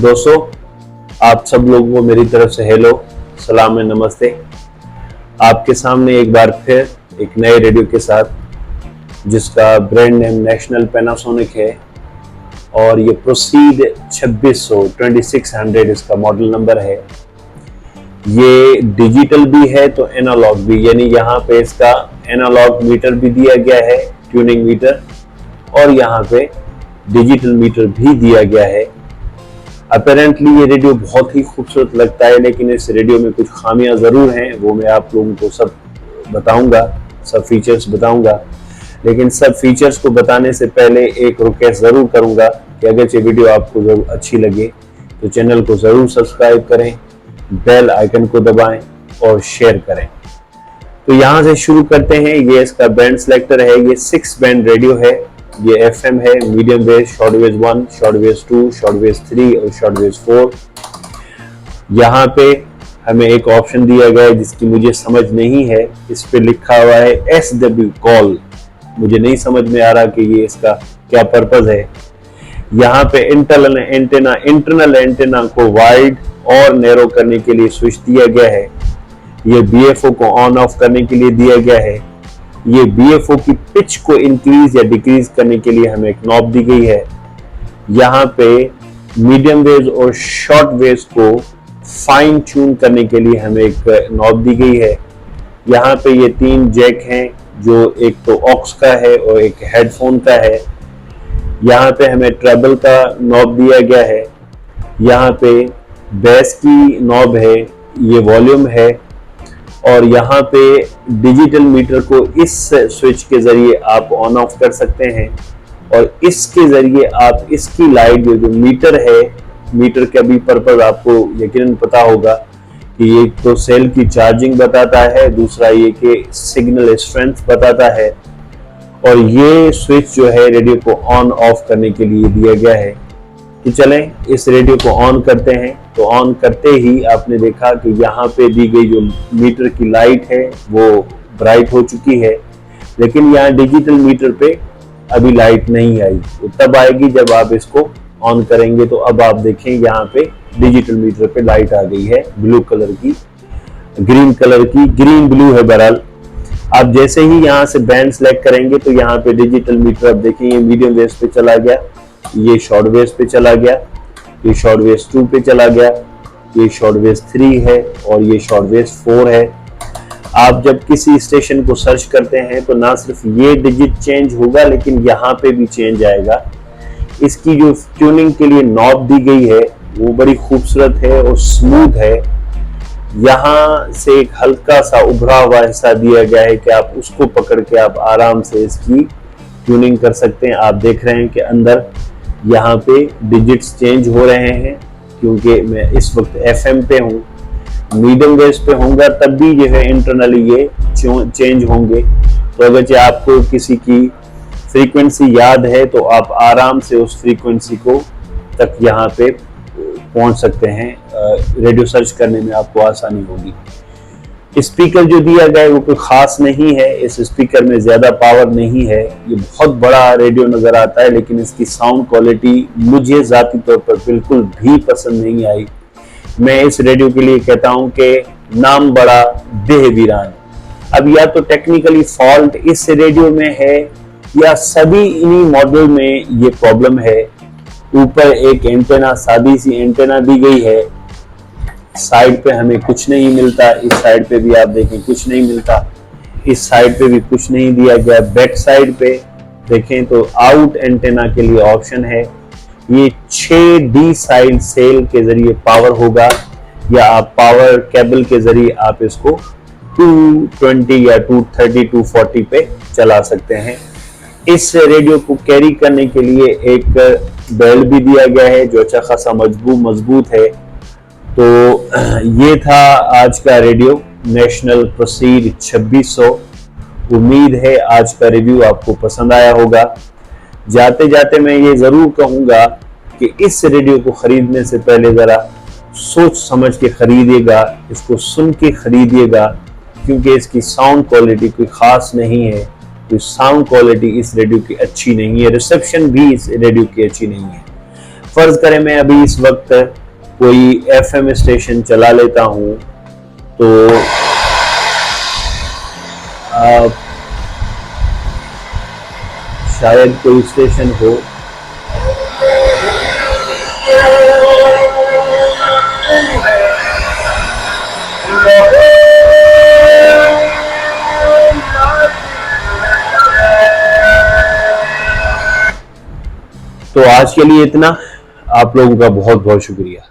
दोस्तों, आप सब लोगों को मेरी तरफ से हेलो, सलाम एंड नमस्ते। आपके सामने एक बार फिर एक नए रेडियो के साथ जिसका ब्रांड नेम नेशनल पैनासोनिक है और ये प्रोसीड 2600 इसका मॉडल नंबर है। ये डिजिटल भी है तो एनालॉग भी, यानी यहाँ पे इसका एनालॉग मीटर भी दिया गया है, ट्यूनिंग मीटर, और यहाँ पे डिजिटल मीटर भी दिया गया है। अपेरेंटली ये रेडियो बहुत ही खूबसूरत लगता है, लेकिन इस रेडियो में कुछ खामियां ज़रूर हैं, वो मैं आप लोगों को सब बताऊंगा, सब फीचर्स बताऊंगा। लेकिन सब फीचर्स को बताने से पहले एक रिक्वेस्ट ज़रूर करूंगा कि अगर ये वीडियो आपको जरूर अच्छी लगे तो चैनल को ज़रूर सब्सक्राइब करें, बेल आइकन को दबाएं और शेयर करें। तो यहाँ से शुरू करते हैं। ये इसका बैंड सिलेक्टर है, ये 6 बैंड रेडियो है। ये FM है, medium wave, short wave 1, short wave 2, short wave 3 और शॉर्ट वेव 4। यहाँ पे हमें एक ऑप्शन दिया गया है जिसकी मुझे समझ नहीं है, इस पे लिखा हुआ है SW कॉल। मुझे नहीं समझ में आ रहा कि ये इसका क्या पर्पज है। यहाँ पे इंटरनल एंटेना को वाइड और नैरो करने के लिए स्विच दिया गया है। ये BFO को ऑन ऑफ करने के लिए दिया गया है। ये BFO की पिच को इंक्रीज या डिक्रीज करने के लिए हमें एक नॉब दी गई है। यहाँ पे मीडियम वेव्स और शॉर्ट वेव्स को फाइन ट्यून करने के लिए हमें एक नॉब दी गई है। यहाँ पे ये 3 जैक हैं, जो एक तो ऑक्स का है और एक हेडफोन का है। यहाँ पे हमें ट्रेबल का नॉब दिया गया है। यहाँ पे बेस की नॉब है, ये वॉल्यूम है, और यहाँ पे डिजिटल मीटर को इस स्विच के जरिए आप ऑन ऑफ कर सकते हैं, और इसके जरिए आप इसकी लाइट जो मीटर है, मीटर का भी पर्पज आपको यकीनन पता होगा कि ये तो सेल की चार्जिंग बताता है, दूसरा ये कि सिग्नल स्ट्रेंथ बताता है, और ये स्विच जो है रेडियो को ऑन ऑफ करने के लिए दिया गया है। तो चलें इस रेडियो को ऑन करते हैं। तो ऑन करते ही आपने देखा कि यहाँ पे दी गई जो मीटर की लाइट है वो ब्राइट हो चुकी है, लेकिन यहाँ डिजिटल मीटर पे अभी लाइट नहीं आई। तो तब आएगी जब आप इसको ऑन करेंगे। तो अब आप देखें यहाँ पे डिजिटल मीटर पे लाइट आ गई है, ब्लू कलर की, ग्रीन कलर की, ग्रीन ब्लू है बहरहाल। आप जैसे ही यहाँ से बैंड सेलेक्ट करेंगे तो यहाँ पे डिजिटल मीटर अब देखेंगे मीडियम वेव पे चला गया, ये शॉर्ट वेव पे चला गया, ये शॉर्ट वेव 2 पे चला गया, ये शॉर्ट वेव 3 है और ये शॉर्ट वेव 4 है। आप जब किसी स्टेशन को सर्च करते हैं तो ना सिर्फ ये डिजिट चेंज होगा, लेकिन यहाँ पे भी चेंज आएगा। इसकी जो ट्यूनिंग के लिए नॉब दी गई है वो बड़ी खूबसूरत है और स्मूथ है। यहाँ से एक हल्का सा उभरा हुआ हिस्सा दिया गया है कि आप उसको पकड़ के आप आराम से इसकी ट्यूनिंग कर सकते हैं। आप देख रहे हैं कि अंदर यहाँ पे डिजिट्स चेंज हो रहे हैं, क्योंकि मैं इस वक्त FM पे हूँ। मीडियम वेव्स पे होऊंगा तब भी जो है इंटरनली ये चेंज होंगे। तो अगर आपको किसी की फ्रीक्वेंसी याद है तो आप आराम से उस फ्रीक्वेंसी को तक यहाँ पे पहुंच सकते हैं। रेडियो सर्च करने में आपको आसानी होगी। स्पीकर जो दिया गया है वो कोई खास नहीं है, इस स्पीकर में ज्यादा पावर नहीं है। ये बहुत बड़ा रेडियो नजर आता है, लेकिन इसकी साउंड क्वालिटी मुझे जाती तौर पर बिल्कुल भी पसंद नहीं आई। मैं इस रेडियो के लिए कहता हूं कि नाम बड़ा देह वीरान। अब या तो टेक्निकली फॉल्ट इस रेडियो में है या सभी इन्हीं मॉडल में ये प्रॉब्लम है। ऊपर एक एंटेना, सादी सी एंटेना दी गई है, साइड पे हमें कुछ नहीं मिलता, इस साइड पे भी आप देखें कुछ नहीं मिलता, इस साइड पे भी कुछ नहीं दिया गया। बैक साइड पे देखें तो आउट एंटेना के लिए ऑप्शन है। ये 6D साइड सेल के जरिए पावर होगा, या आप पावर केबल के जरिए आप इसको 220 या 230 240 पे चला सकते हैं। इस रेडियो को कैरी करने के लिए एक बेल्ट भी दिया गया है जो अच्छा खासा मजबूत है। तो ये था आज का रेडियो नेशनल प्रोसीड 2600। उम्मीद है आज का रिव्यू आपको पसंद आया होगा। जाते जाते मैं ये जरूर कहूंगा कि इस रेडियो को खरीदने से पहले जरा सोच समझ के खरीदिएगा, इसको सुन के खरीदिएगा, क्योंकि इसकी साउंड क्वालिटी कोई खास नहीं है। कोई साउंड क्वालिटी इस रेडियो की अच्छी नहीं है, रिसेप्शन भी इस रेडियो की अच्छी नहीं है। फर्ज करें मैं अभी इस वक्त कोई एफएम स्टेशन चला लेता हूं, तो शायद कोई स्टेशन हो, तो आज के लिए इतना। आप लोगों का बहुत बहुत शुक्रिया।